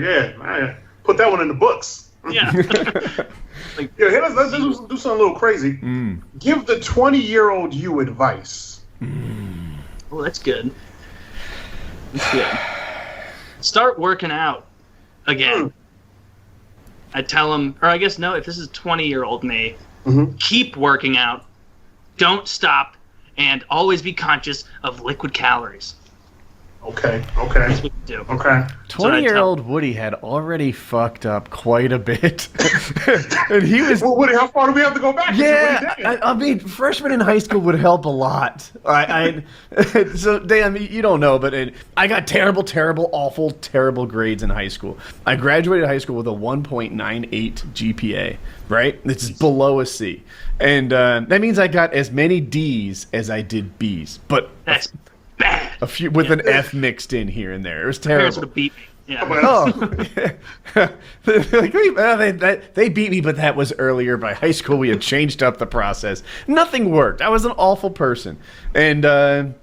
Yeah, I put that one in the books. Yeah. Let's do something a little crazy. Give the 20-year-old you advice. Oh, that's good. That's good. Start working out again. I tell him, or I guess no, if this is 20-year-old me, keep working out. Don't stop, and always be conscious of liquid calories. Okay. That's what you do. Okay. 20-year-old Woody had already fucked up quite a bit. And he was... Well, Woody, how far do we have to go back? Yeah, I mean, freshman in high school would help a lot. So, Dan, you don't know, but I got terrible, awful, terrible grades in high school. I graduated high school with a 1.98 GPA, right? It's below a C. And that means I got as many D's as I did B's. But that's bad. A few with an F mixed in here and there. It was terrible. Parents would have beat me. Yeah. They beat me, but that was earlier. By high school, we had changed up the process. Nothing worked. I was an awful person. And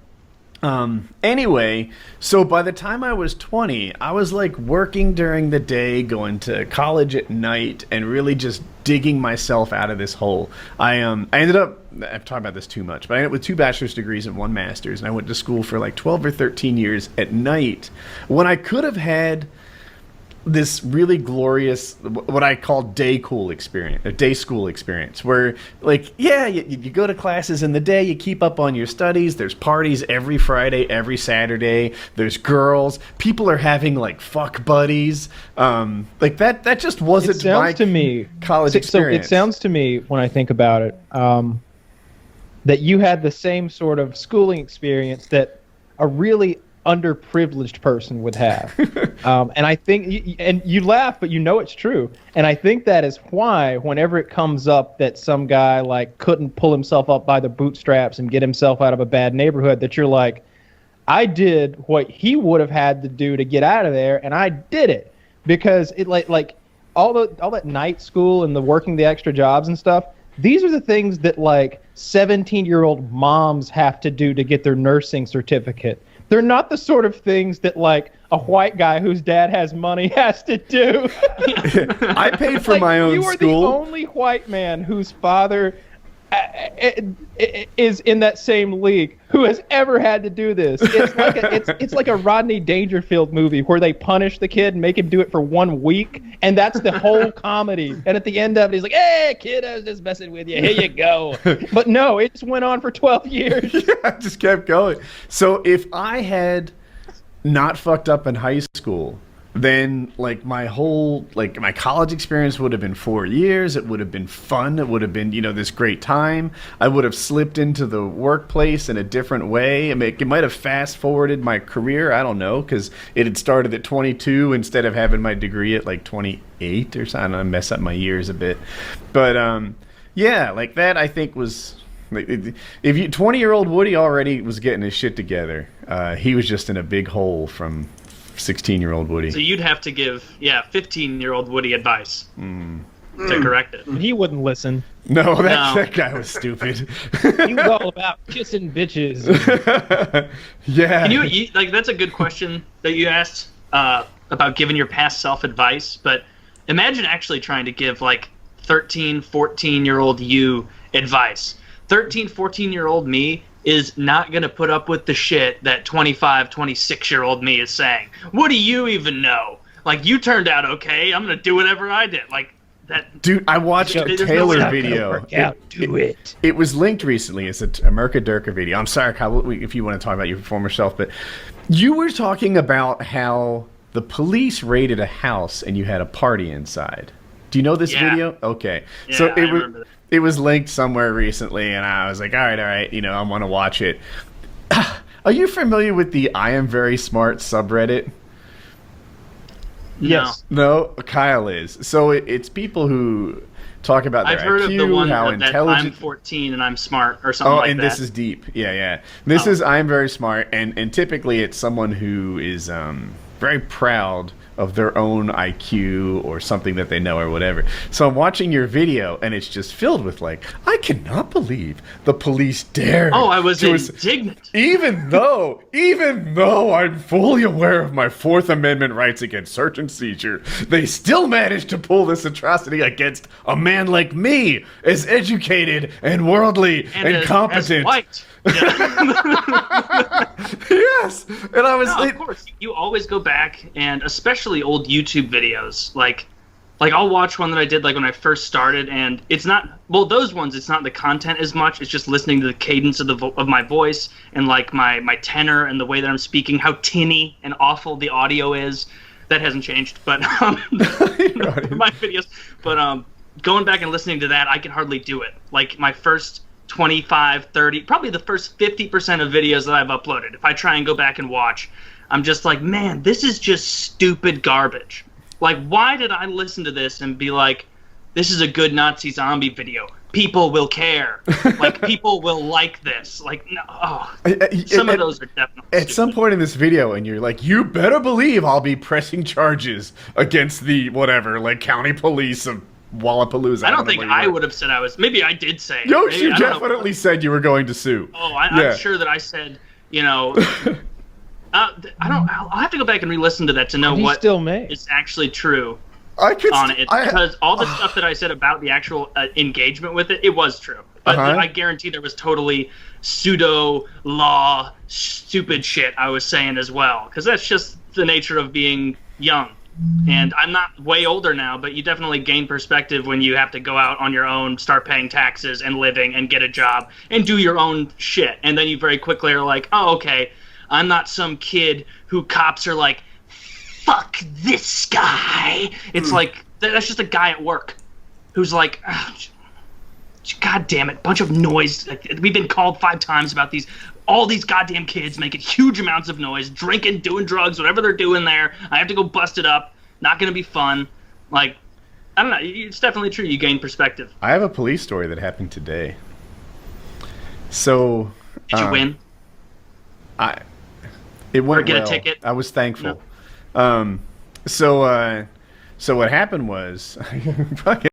anyway, so by the time I was 20, I was like working during the day, going to college at night, and really just digging myself out of this hole. I ended up, I've talked about this too much, but I ended up with 2 bachelor's degrees and 1 master's, and I went to school for like 12 or 13 years at night when I could have had this really glorious, what I call day school experience, where like, yeah, you go to classes in the day, you keep up on your studies, there's parties every Friday, every Saturday, there's girls, people are having like fuck buddies, like that just wasn't my college experience. So it sounds to me, when I think about it, that you had the same sort of schooling experience that a really underprivileged person would have. And I think, and you laugh, but you know it's true. And I think that is why whenever it comes up that some guy like couldn't pull himself up by the bootstraps and get himself out of a bad neighborhood, that you're like, I did what he would have had to do to get out of there, and I did it. Because it like all that night school and the working the extra jobs and stuff, these are the things that like 17-year-old moms have to do to get their nursing certificate. They're not the sort of things that, like, a white guy whose dad has money has to do. I paid for my own school. You are the only white man whose father is in that same league who has ever had to do this. It's like a Rodney Dangerfield movie where they punish the kid and make him do it for 1 week, and that's the whole comedy. And at the end of it, he's like, "Hey, kid, I was just messing with you. Here you go." But no, it just went on for 12 years. Yeah, it just kept going. So if I had not fucked up in high school, then like my college experience would have been 4 years. It would have been fun. It would have been, this great time. I would have slipped into the workplace in a different way. I mean, it might have fast forwarded my career. I don't know, because it had started at 22 instead of having my degree at like 28 or something. I mess up my years a bit. But yeah, like that I think was... If 20-year-old Woody already was getting his shit together, he was just in a big hole from 16-year-old Woody. So you'd have to give, 15-year-old Woody advice to correct it. He wouldn't listen. No, that guy was stupid. He was all about kissing bitches. Yeah. Can you like, that's a good question that you asked about giving your past self advice, but imagine actually trying to give like 13, 14-year-old you advice. 13, 14-year-old me is not going to put up with the shit that 25, 26-year-old me is saying. What do you even know? Like, you turned out okay. I'm going to do whatever I did. Like, that. Dude, I watched a Taylor video. Do it. It was linked recently. It's a Murka video. I'm sorry, Kyle, if you want to talk about your former self, but you were talking about how the police raided a house and you had a party inside. Do you know this video? Okay. Yeah, so I remember that. It was linked somewhere recently, and I was like, all right, I want to watch it. Are you familiar with the I Am Very Smart subreddit? Yes. No? Kyle is. So it's people who talk about their I've heard IQ, of the one how that intelligent... I'm 14 and I'm smart or something like that. Oh, and this is deep. Yeah. This is I Am Very Smart, and typically it's someone who is very proud their own IQ or something that they know or whatever. So I'm watching your video, and it's just filled with like, I cannot believe the police dared. Oh, I was indignant. Even though I'm fully aware of my Fourth Amendment rights against search and seizure, they still managed to pull this atrocity against a man like me, as educated and worldly and competent. As white. Yeah. Yes, and I was. No, of course, you always go back, and especially old YouTube videos. Like I'll watch one that I did like when I first started, and it's not those ones. It's not the content as much. It's just listening to the cadence of my voice and like my tenor and the way that I'm speaking. How tinny and awful the audio is. That hasn't changed, but my videos. But going back and listening to that, I can hardly do it. Like my first 25, 30, probably the first 50% of videos that I've uploaded. If I try and go back and watch, I'm just like, man, this is just stupid garbage. Like, why did I listen to this and be like, this is a good Nazi zombie video? People will care. Like, people will like this. Like, no, some of those are definitely stupid. Some point in this video, and you're like, you better believe I'll be pressing charges against the whatever, like county police of Wallapalooza. I don't think I would have said I was. Maybe I did say. No, maybe, you definitely said you were going to sue. Oh, I'm sure that I said. You know, I don't. I'll have to go back and re-listen to that to know what is actually true on it. Because all the stuff that I said about the actual engagement with it, it was true. But I guarantee there was totally pseudo law, stupid shit I was saying as well. Because that's just the nature of being young. And I'm not way older now, but you definitely gain perspective when you have to go out on your own, start paying taxes and living and get a job and do your own shit. And then you very quickly are like, oh, okay, I'm not some kid who cops are like, fuck this guy. It's like, that's just a guy at work who's like, oh, God damn it, bunch of noise. We've been called 5 times about all these goddamn kids making huge amounts of noise, drinking, doing drugs, whatever they're doing there. I have to go bust it up. Not going to be fun. Like, I don't know. It's definitely true. You gain perspective. I have a police story that happened today. So, did you win? It went or get well. A ticket? I was thankful. No. So what happened was,